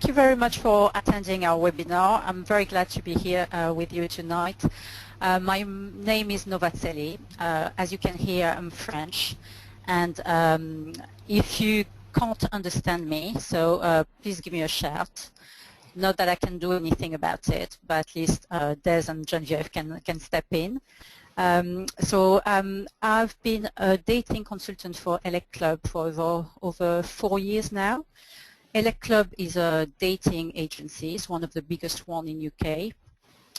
thank you very much for attending our webinar. I'm very glad to be here with you tonight. My name is Novatseli. As you can hear, I'm French. And if you can't understand me, so please give me a shout. Not that I can do anything about it, but at least Des and Geneviève can step in. I've been a dating consultant for Elect Club for over 4 years now. Elect Club is a dating agency. It's one of the biggest one in UK.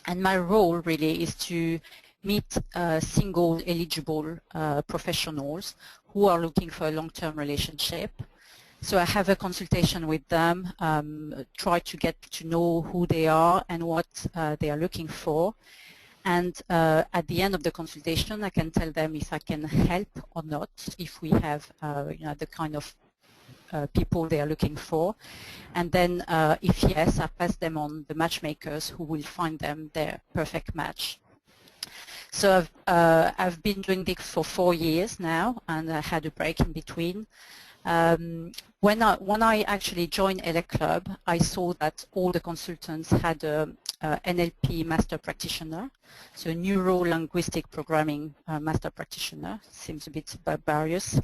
And my role really is to meet single eligible professionals who are looking for a long-term relationship. So I have a consultation with them, try to get to know who they are and what they are looking for. And at the end of the consultation, I can tell them if I can help or not, if we have the kind of people they are looking for. And then if yes, I pass them on the matchmakers who will find them their perfect match. So I've been doing this for 4 years now, and I had a break in between. When I actually joined Elect Club, I saw that all the consultants had a NLP master practitioner, so neuro-linguistic programming master practitioner. Seems a bit barbarious.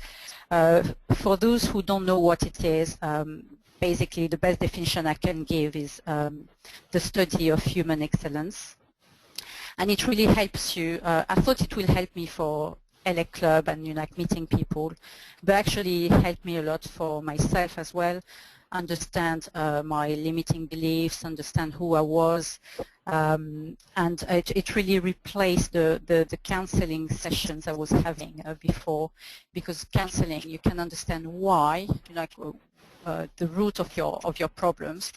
For those who don't know what it is, basically the best definition I can give is the study of human excellence. And it really helps you. I thought it will help me for Elect Club and meeting people, but actually helped me a lot for myself as well, understand my limiting beliefs, understand who I was, and it really replaced the counseling sessions I was having before, because counseling, you can understand why, the root of your problems,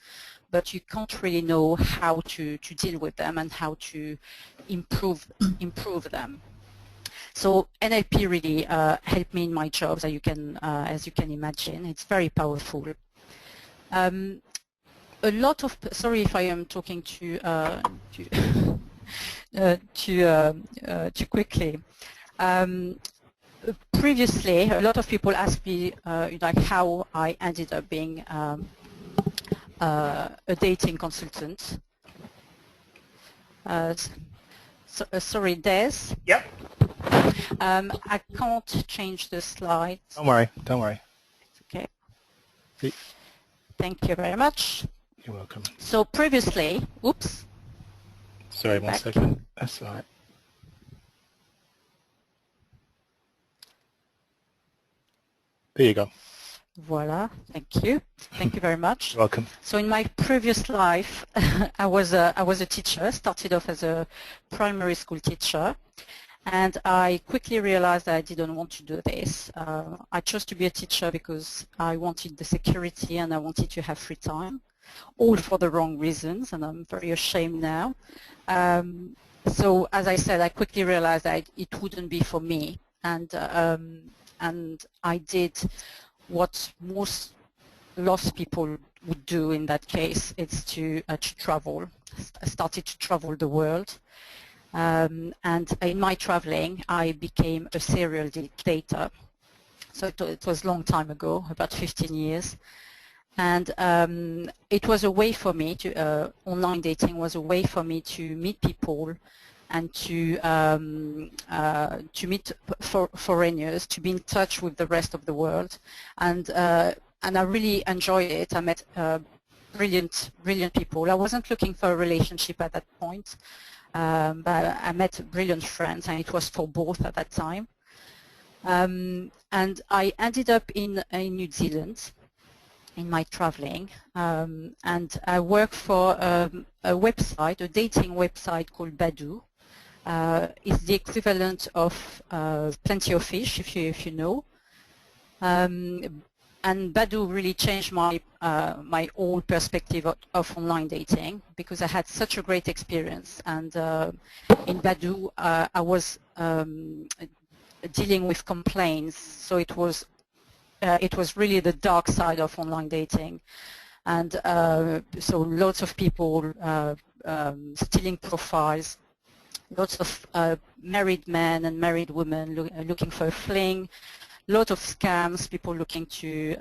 but you can't really know how to deal with them and how to improve them. So NLP really helped me in my jobs, as you can imagine. It's very powerful. A lot of, sorry if I am talking too quickly. Previously, a lot of people asked me how I ended up being a dating consultant. Sorry, Des? Yep. I can't change the slides. Don't worry, don't worry. Okay. See? Thank you very much. You're welcome. So previously, oops. Sorry, one second. That's all right. There you go. Voila, thank you. Thank you very much. You're welcome. So in my previous life, I was a teacher, started off as a primary school teacher, and I quickly realized that I didn't want to do this. I chose to be a teacher because I wanted the security and I wanted to have free time, all for the wrong reasons, and I'm very ashamed now. So as I said, I quickly realized that it wouldn't be for me, and I did what most lost people would do in that case. It's to travel. I started to travel the world. And in my traveling, I became a serial dater. So it was a long time ago, about 15 years. And it was a way for me to, online dating was a way for me to meet people and to meet foreigners, to be in touch with the rest of the world. And I really enjoyed it. I met brilliant people. I wasn't looking for a relationship at that point. But I met brilliant friends, and it was for both at that time. And I ended up in New Zealand in my traveling, and I work for a website, a dating website called Badoo. It's the equivalent of Plenty of Fish, if you know. And Badoo really changed my my whole perspective of online dating, because I had such a great experience. And in Badoo, I was dealing with complaints, so it was really the dark side of online dating, and so lots of people stealing profiles, lots of married men and married women looking for a fling. Lot of scams, people looking to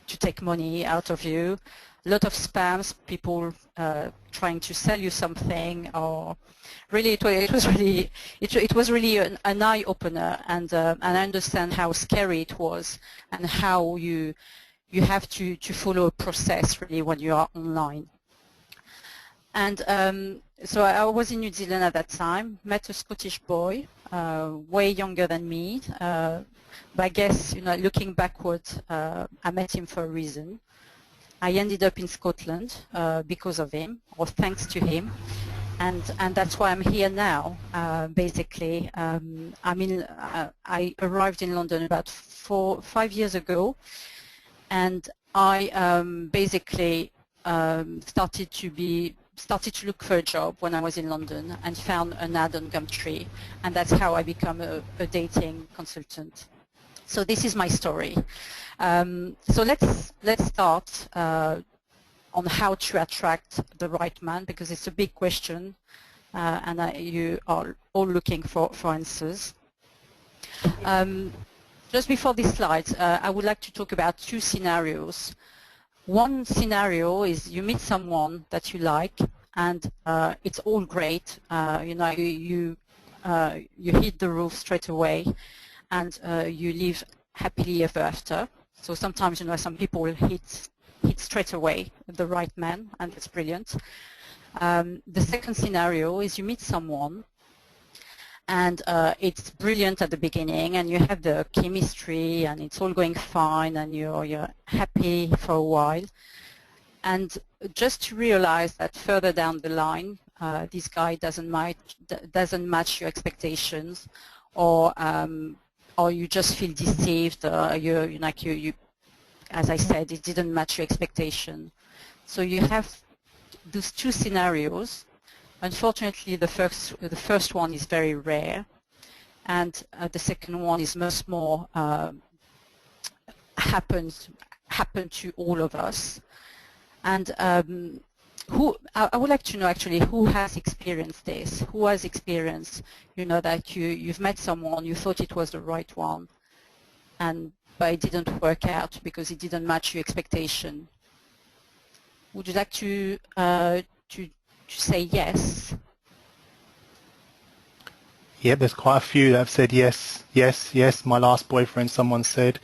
to take money out of you. A lot of spams, people trying to sell you something, or really it was really an eye opener, and I understand how scary it was and how you have to follow a process really when you are online. And so I was in New Zealand at that time, met a Scottish boy, way younger than me, but I guess, looking backwards, I met him for a reason. I ended up in Scotland because of him, or thanks to him, and that's why I'm here now. Basically, I arrived in London about 5 years ago, and I basically started to look for a job when I was in London and found an ad on Gumtree, and that's how I became a dating consultant. So this is my story. So let's start on how to attract the right man, because it's a big question, and you are all looking for answers. Just before this slide, I would like to talk about 2 scenarios. One scenario is you meet someone that you like, and it's all great. You hit the roof straight away, and you live happily ever after. So sometimes, some people hit straight away the right man, and it's brilliant. The second scenario is you meet someone, and it's brilliant at the beginning, and you have the chemistry, and it's all going fine, and you're happy for a while, and just to realize that further down the line, this guy doesn't match your expectations, or you just feel deceived. As I said, it didn't match your expectation. So you have those 2 scenarios. Unfortunately, the first one is very rare, and the second one is much more happen to all of us. And I would like to know actually who has experienced this, who has experienced, that you've met someone, you thought it was the right one, but it didn't work out because it didn't match your expectation. Would you like to say yes? Yeah, there's quite a few that have said yes, yes, yes. My last boyfriend, someone said.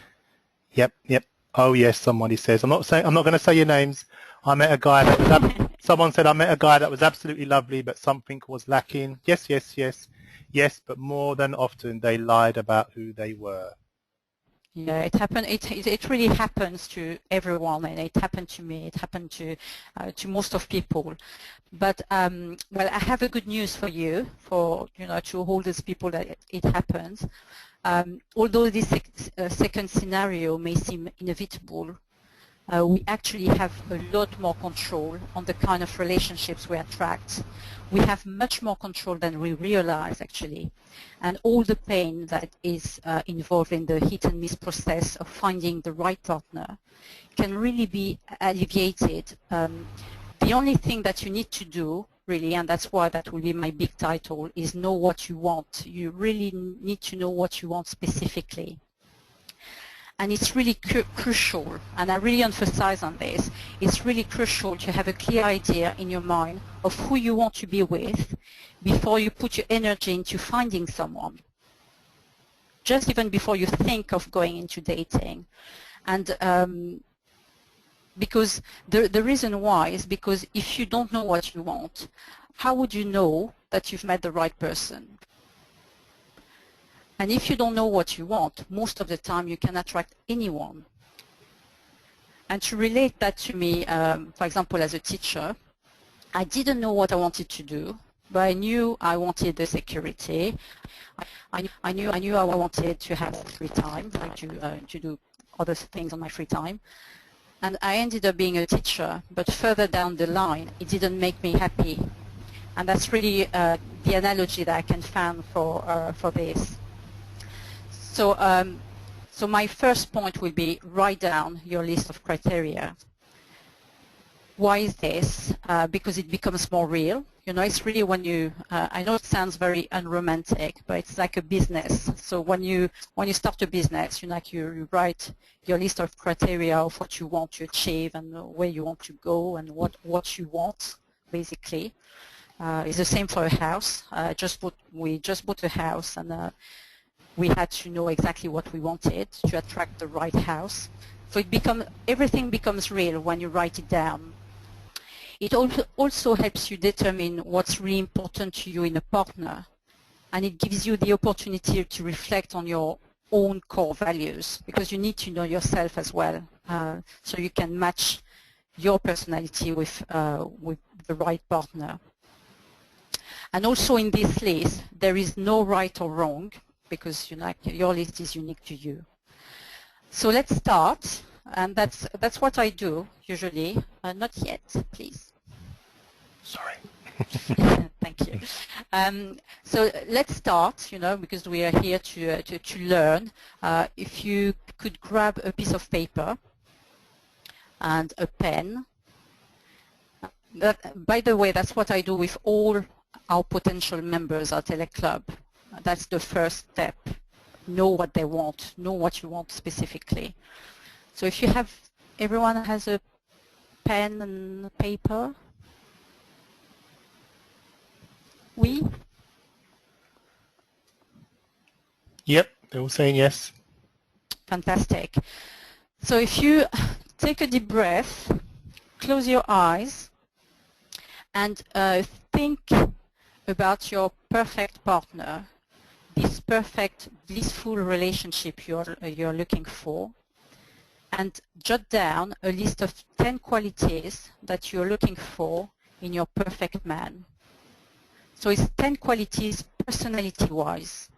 Yep, yep. Oh yes, somebody says. I'm not going to say your names. I met a guy that was someone said I met a guy that was absolutely lovely, but something was lacking. Yes, yes, yes, yes. But more than often, they lied about who they were. Yeah, it happened. It really happens to everyone, and it happened to me. It happened to most of people. But well, I have a good news for you, to all these people that it happens. Although this second scenario may seem inevitable, we actually have a lot more control on the kind of relationships we attract. We have much more control than we realize, actually. And all the pain that is involved in the hit and miss process of finding the right partner can really be alleviated. The only thing that you need to do, really, and that's why that will be my big title, is know what you want. You really need to know what you want specifically. And it's really crucial, and I really emphasize on this, it's really crucial to have a clear idea in your mind of who you want to be with before you put your energy into finding someone, just even before you think of going into dating. And because the reason why is because if you don't know what you want, how would you know that you've met the right person? And if you don't know what you want, most of the time you can attract anyone. And to relate that to me, for example, as a teacher, I didn't know what I wanted to do, but I knew I wanted the security. I knew I wanted to have free time, to do other things on my free time. And I ended up being a teacher, but further down the line, it didn't make me happy. And that's really the analogy that I can find for this. So, so my first point will be write down your list of criteria. Why is this? Because it becomes more real. You know, it's really when you, I know it sounds very unromantic, but it's like a business. So when you start a business, you write your list of criteria of what you want to achieve and where you want to go and what you want, basically. It's the same for a house. We just bought a house, and we had to know exactly what we wanted to attract the right house. So everything becomes real when you write it down. It also helps you determine what's really important to you in a partner, and it gives you the opportunity to reflect on your own core values, because you need to know yourself as well, so you can match your personality with the right partner. And also in this list, there is no right or wrong, because your list is unique to you. So let's start, and that's what I do usually. Not yet, please. Sorry. Thank you. So let's start, because we are here to learn. If you could grab a piece of paper and a pen. By the way, that's what I do with all our potential members at Elect Club. That's the first step. Know what they want. Know what you want specifically. So if you have, everyone has a pen and paper. Oui? Yep, they're all saying yes. Fantastic. So if you take a deep breath, close your eyes, and think about your perfect partner, this perfect, blissful relationship you're looking for, and jot down a list of 10 qualities that you're looking for in your perfect man. So it's 10 qualities personality-wise.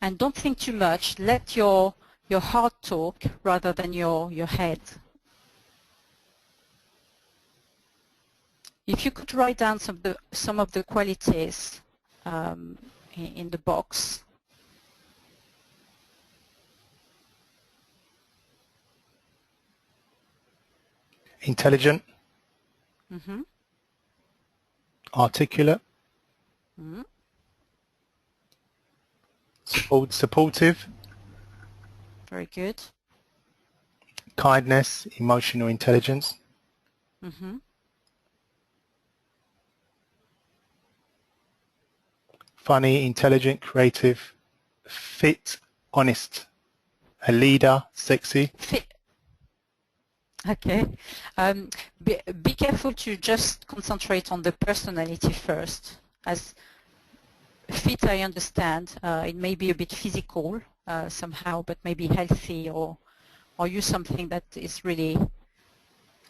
And don't think too much. Let your heart talk rather than your head. If you could write down some of the qualities in the box. Intelligent. Mm-hmm. Articulate. Mm-hmm. Supportive. Very good. Kindness, emotional intelligence. Mm-hmm. Funny, intelligent, creative, fit, honest. A leader, sexy. Fit. Okay. Be careful to just concentrate on the personality first. As fit, I understand, it may be a bit physical somehow, but maybe healthy, or use something that is really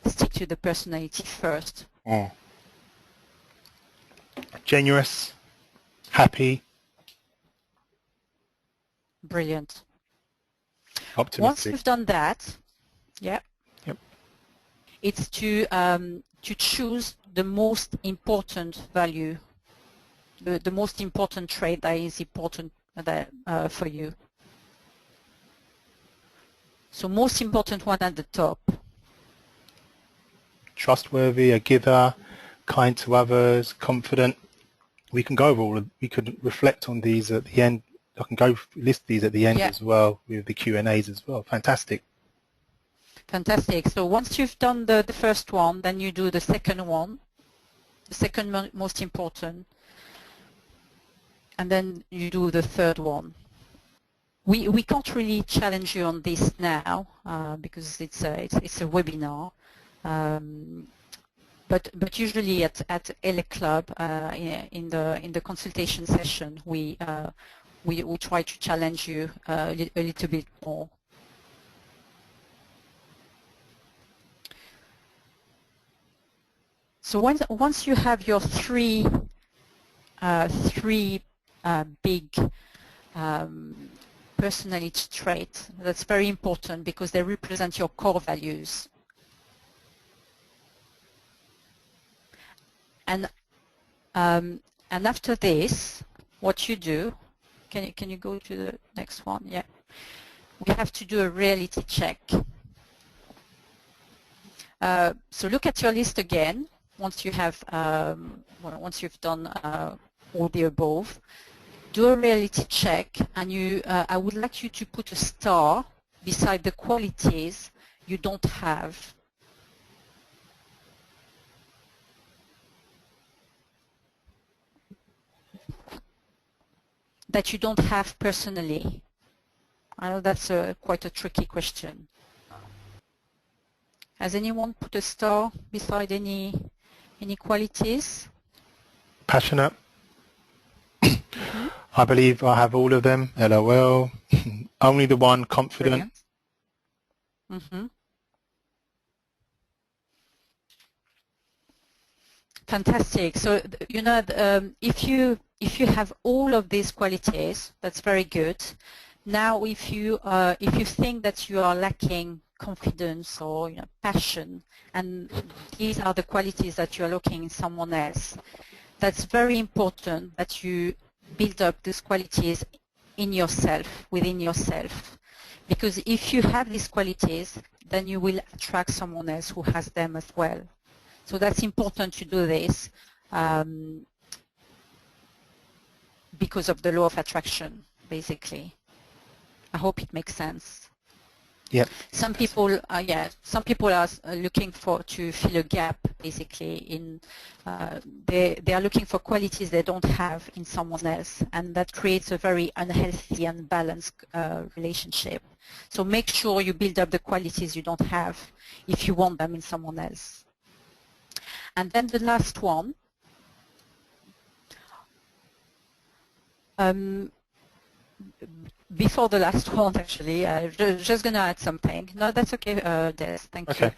stick to the personality first. Oh. Generous, happy. Brilliant. Optimistic. Once you've done that, yeah, yep, it's to choose the most important value, the most important trait that is important for you. So most important one at the top. Trustworthy, a giver, kind to others, confident. We can go over we could reflect on these at the end. I can go list these at the end as well with the Q&As as well. Fantastic. Fantastic. So once you've done the first one, then you do the second one, the second most important, and then you do the third one. We can't really challenge you on this now because it's a webinar. But usually at Elect Club in the consultation session we try to challenge you a little bit more. So once you have your three big personality traits, that's very important because they represent your core values. And after this, what you do, can you go to the next one? Yeah. we have to do a reality check. So look at your list again once you have once you've done all the above. Do a reality check, and I would like you to put a star beside the qualities you don't have. That you don't have personally. I know that's quite a tricky question. Has anyone put a star beside any qualities? Passionate. I believe I have all of them. LOL. Only the one, confident. Fantastic. So you know, if you have all of these qualities, that's very good. Now, if you think that you are lacking confidence or passion, and these are the qualities that you are looking in someone else, that's very important that you build up these qualities in yourself, within yourself. Because if you have these qualities, then you will attract someone else who has them as well. So that's important to do this because of the law of attraction, basically. I hope it makes sense. Yeah. Some people, some people are looking to fill a gap, basically. They are looking for qualities they don't have in someone else, and that creates a very unhealthy and balanced relationship. So make sure you build up the qualities you don't have if you want them in someone else. And then the last one. Before the last one, actually, I'm just going to add something. No, that's okay, Des. Thank you.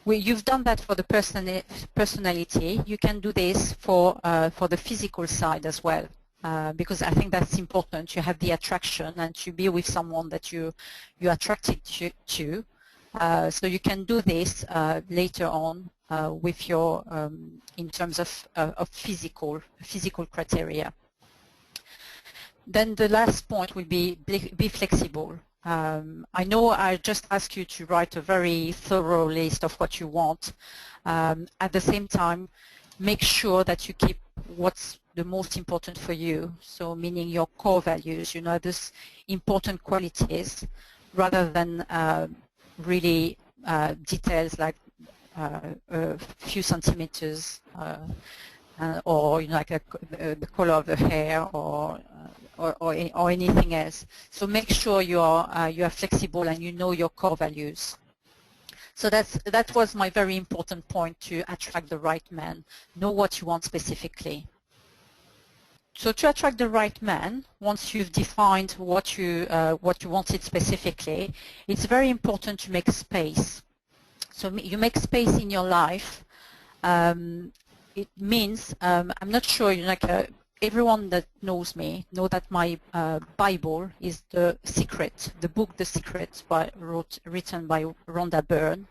You've done that for the personality. You can do this for the physical side as well, because I think that's important. You have the attraction and to be with someone that you're attracted to. So you can do this later on with your in terms of physical criteria. Then the last point will be flexible. I know I just asked you to write a very thorough list of what you want. At the same time, make sure that you keep what's the most important for you. So meaning your core values, these important qualities, rather than really details like a few centimeters or like the color of the hair or anything else. So make sure you are flexible and you know your core values. So that was my very important point to attract the right man. Know what you want specifically. So to attract the right man, once you've defined what you wanted specifically, it's very important to make space. So you make space in your life. It means I'm not sure, everyone that knows me know that my Bible is The Secret, the book The Secret, written by Rhonda Byrne,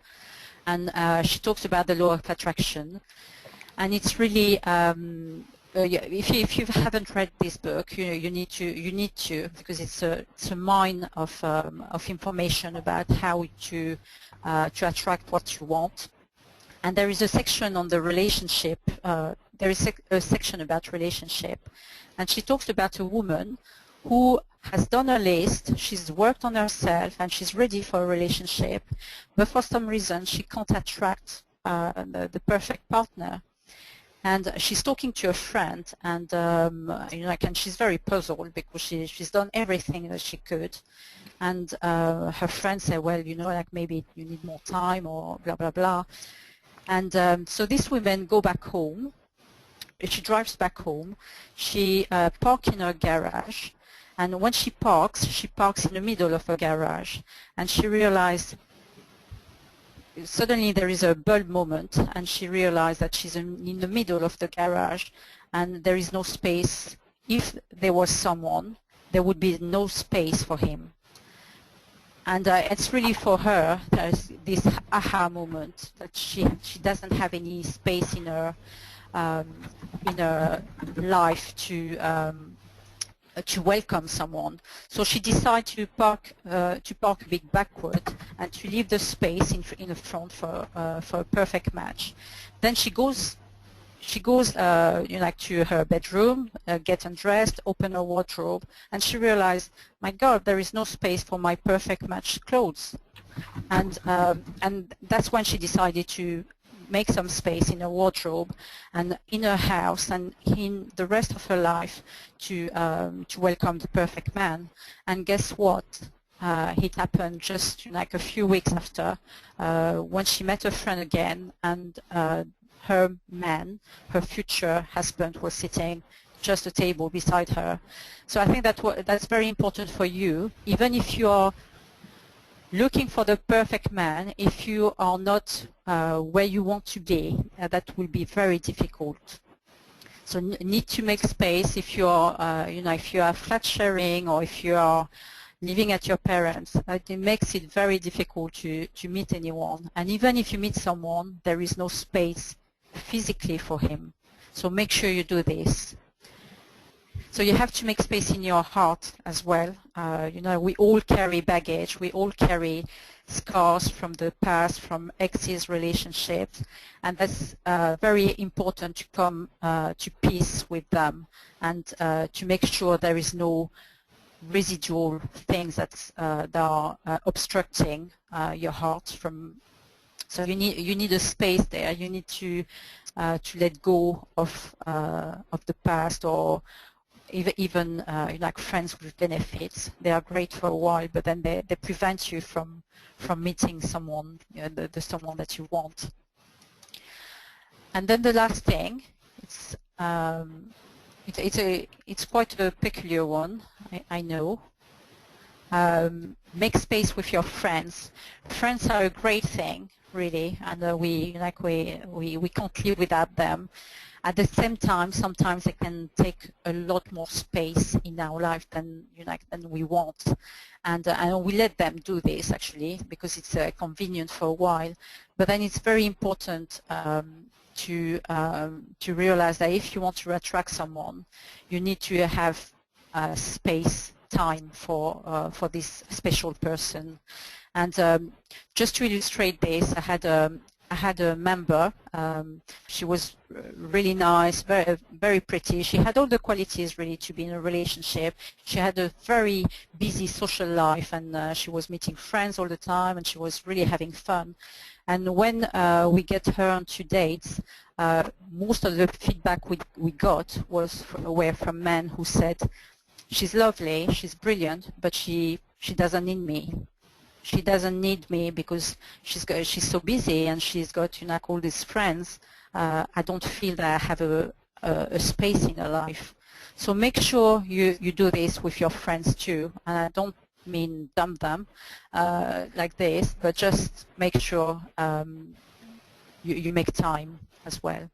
and she talks about the law of attraction, and it's really if you haven't read this book, you need to because it's a mine of information about how to attract what you want. And there is a section on the relationship. There is a section about relationship, and she talks about a woman who has done a list. She's worked on herself, and she's ready for a relationship, but for some reason she can't attract the perfect partner. And she's talking to a friend, and and she's very puzzled because she's done everything that she could, and her friend said, well, maybe you need more time or blah blah blah. And so this woman go back home. She drives back home. She parks in her garage, and when she parks in the middle of her garage, and she realized. Suddenly there is a bulb moment, and she realized that she's in the middle of the garage and there is no space. If there was someone, there would be no space for him. And it's really for her, there's this aha moment that she doesn't have any space in her life to to welcome someone. So she decided to park a bit backward and to leave the space in the front for a perfect match. Then she goes like to her bedroom, get undressed, open her wardrobe, and she realized, my God, there is no space for my perfect match clothes. And that's when she decided to make some space in her wardrobe and in her house and in the rest of her life to welcome the perfect man. And guess what? It happened just like a few weeks after when she met her friend again, and her man, her future husband, was sitting just a table beside her. So I think that's very important for you, even if you are looking for the perfect man. If you are not where you want to be, that will be very difficult. So need to make space if you are, if you are flat sharing or if you are living at your parents. It makes it very difficult to meet anyone. And even if you meet someone, there is no space physically for him. So make sure you do this. So you have to make space in your heart as well. We all carry baggage. We all carry scars from the past, from exes relationships, and that's very important to come to peace with them and to make sure there is no residual things that are obstructing your heart from. So you need a space there. You need to let go of the past, or even like friends with benefits. They are great for a while, but then they prevent you from meeting someone, the someone that you want. And then the last thing, it's quite a peculiar one, I know. Make space with your friends. Friends are a great thing, really, and we can't live without them. At the same time, sometimes they can take a lot more space in our life than we want, and we let them do this actually because it's convenient for a while. But then it's very important to realize that if you want to attract someone, you need to have space, time for this special person. And just to illustrate this, I had a member. She was really nice, very, very pretty. She had all the qualities really to be in a relationship. She had a very busy social life, and she was meeting friends all the time, and she was really having fun. And when we get her onto dates, most of the feedback we got were from men who said, she's lovely, she's brilliant, but she doesn't need me. She doesn't need me because she's so busy and she's got all these friends. I don't feel that I have a space in her life. So make sure you do this with your friends too. And I don't mean dump them like this, but just make sure you make time as well.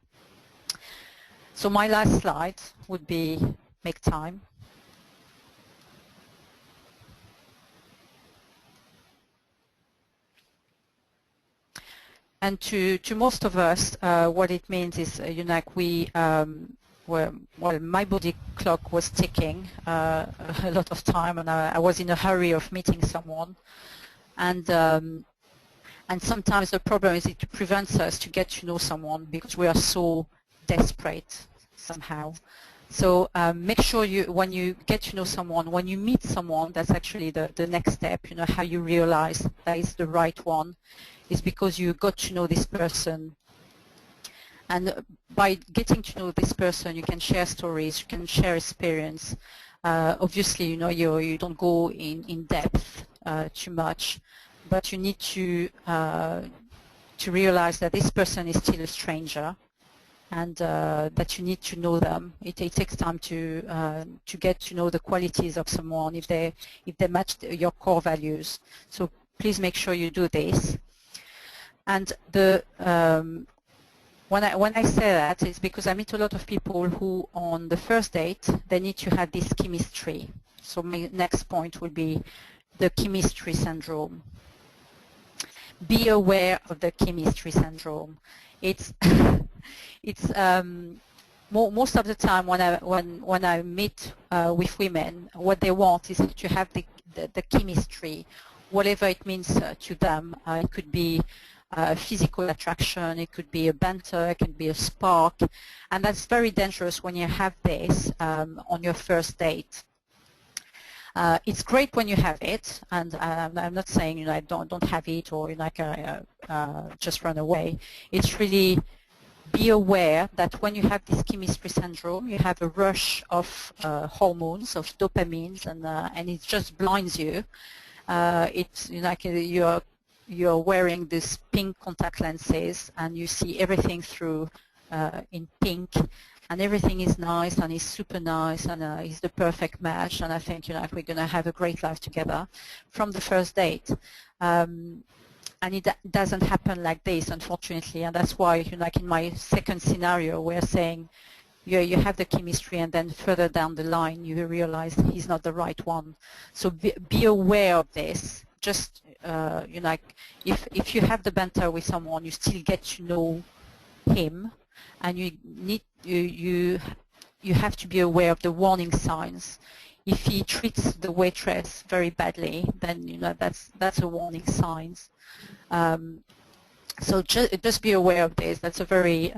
So my last slide would be make time. And to most of us, what it means is, my body clock was ticking a lot of time, and I was in a hurry of meeting someone. And sometimes the problem is it prevents us to get to know someone because we are so desperate somehow. So make sure when you get to know someone, when you meet someone, that's actually the next step, how you realize that is the right one, is because you got to know this person. And by getting to know this person, you can share stories, you can share experience. Obviously, you don't go in depth too much, but you need to realize that this person is still a stranger, and that you need to know them. It takes time to get to know the qualities of someone if they match your core values. So please make sure you do this. And when I say that, it's because I meet a lot of people who, on the first date, they need to have this chemistry. So my next point will be the chemistry syndrome. Be aware of the chemistry syndrome. It's most of the time when I meet with women, what they want is to have the chemistry, whatever it means to them. It could be physical attraction, it could be a banter, it could be a spark, and that's very dangerous when you have this on your first date. It's great when you have it, and I'm not saying don't have it or just run away. It's really be aware that when you have this chemistry syndrome, you have a rush of hormones, of dopamines, and it just blinds you. It's you're wearing these pink contact lenses, and you see everything through in pink, and everything is nice and is super nice and is the perfect match. And I think we're going to have a great life together from the first date. And it doesn't happen like this, unfortunately, and that's why, in my second scenario, we're saying you have the chemistry, and then further down the line, you realize he's not the right one. So be aware of this. Just if you have the banter with someone, you still get to know him, and you have to be aware of the warning signs. If he treats the waitress very badly, then that's a warning sign. So just be aware of this. That's a very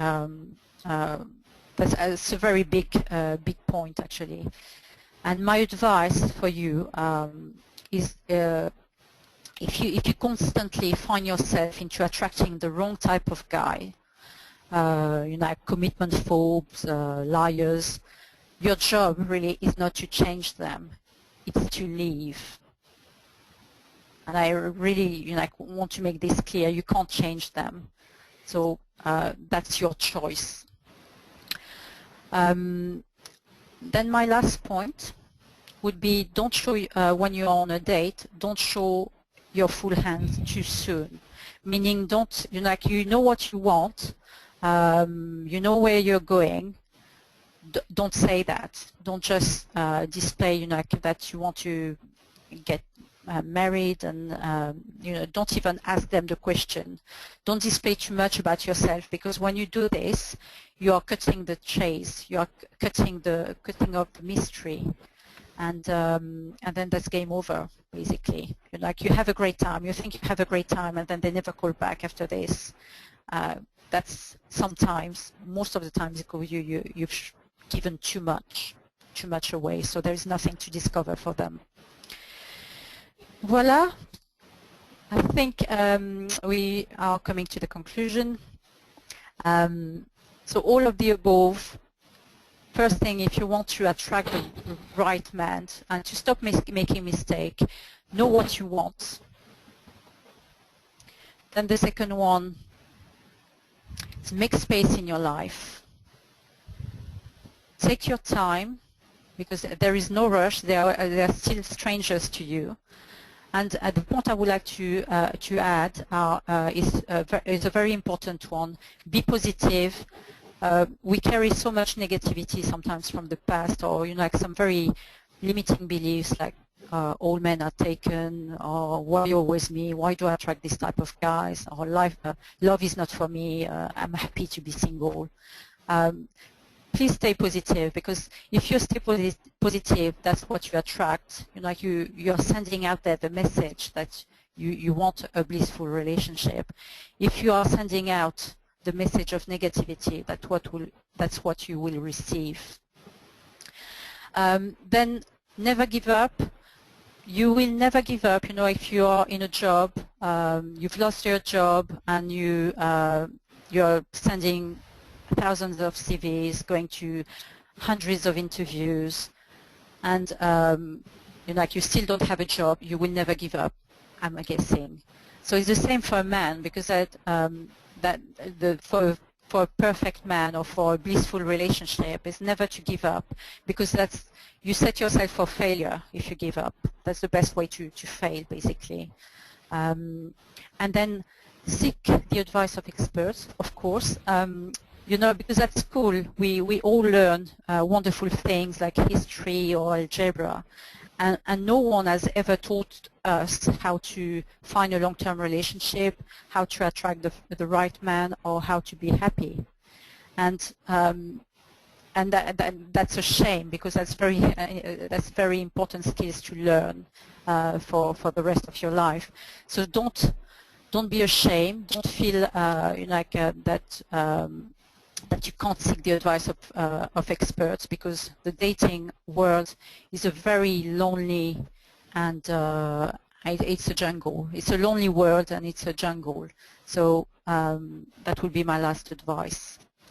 that's a very big point, actually. And my advice for you is if you constantly find yourself into attracting the wrong type of guy, commitment phobes, liars, your job really is not to change them, it's to leave. And I really want to make this clear. You can't change them. So that's your choice. Then my last point would be, don't show, when you're on a date, don't show your full hand too soon. Meaning, don't, you know what you want, you know where you're going. Don't say that. Don't just display, that you want to get married, and don't even ask them the question. Don't display too much about yourself, because when you do this, you are cutting the chase. You are cutting off the mystery, and then that's game over, basically. You have a great time. You think you have a great time, and then they never call back after this. That's sometimes, most of the time, because you've given too much away, so there is nothing to discover for them. Voila, I think we are coming to the conclusion. So all of the above, first thing, if you want to attract the right man and to stop making mistakes, know what you want. Then the second one is make space in your life. Take your time, because there is no rush. They are still strangers to you. And the point I would like to add is a very important one. Be positive. We carry so much negativity sometimes from the past, or some very limiting beliefs, like all men are taken, or why are you always me? Why do I attract this type of guys? Or love is not for me. I'm happy to be single. Please stay positive, because if you stay positive, that's what you attract. You're sending out there the message that you want a blissful relationship. If you are sending out the message of negativity, that's what you will receive. Then never give up. You will never give up. If you are in a job, you've lost your job, and you're sending thousands of CVs, going to hundreds of interviews, and you still don't have a job, you will never give up, I'm guessing. So it's the same for a man, because for a perfect man or for a blissful relationship is never to give up, because you set yourself for failure if you give up. That's the best way to fail, basically. And then seek the advice of experts, of course. Because at school we all learn wonderful things like history or algebra, and no one has ever taught us how to find a long-term relationship, how to attract the right man, or how to be happy. And that's a shame, because that's very important skills to learn for the rest of your life. So don't be ashamed. Don't feel like that you can't seek the advice of experts, because the dating world is a very lonely and it's a jungle. It's a lonely world and it's a jungle. So that would be my last advice.